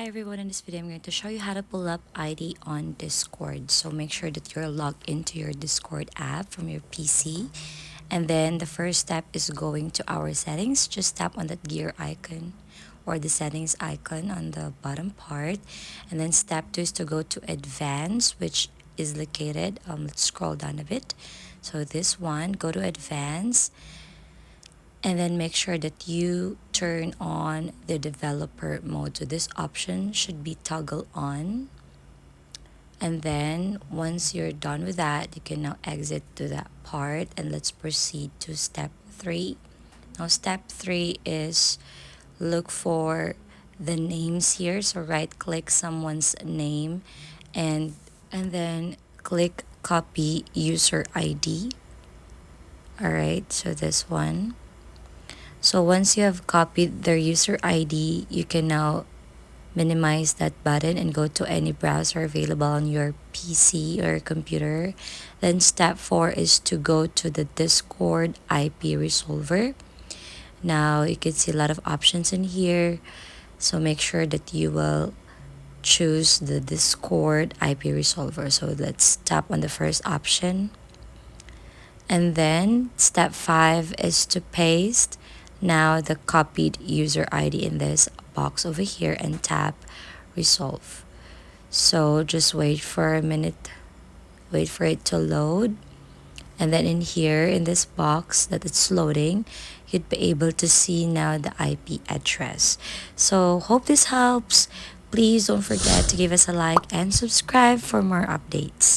Hi everyone, in this video I'm going to show you how to pull up ID on Discord. So make sure that you're logged into your Discord app from your PC. And then the first step is going to our settings. Just tap on that gear icon or the settings icon on the bottom part. And then step 2 is to go to advanced, which is located, let's scroll down a bit. So this one, go to advanced and then make sure that you turn on the developer mode. So this option should be toggle on. And then once you're done with that, you can now exit to that part and let's proceed to step 3. Now step 3 is look for the names here. So right click someone's name and then click copy user ID. All right, so this one. So once you have copied their user ID, you can now minimize that button and go to any browser available on your PC or computer. Then step 4 is to go to the Discord IP resolver. Now you can see a lot of options in here. So make sure that you will choose the Discord IP resolver. So let's tap on the first option. And then step 5 is to paste now the copied user ID in this box over here and tap resolve. So just wait for a minute, wait for it to load. And then in here in this box that it's loading, you'd be able to see now the IP address. So hope this helps. Please don't forget to give us a like and subscribe for more updates.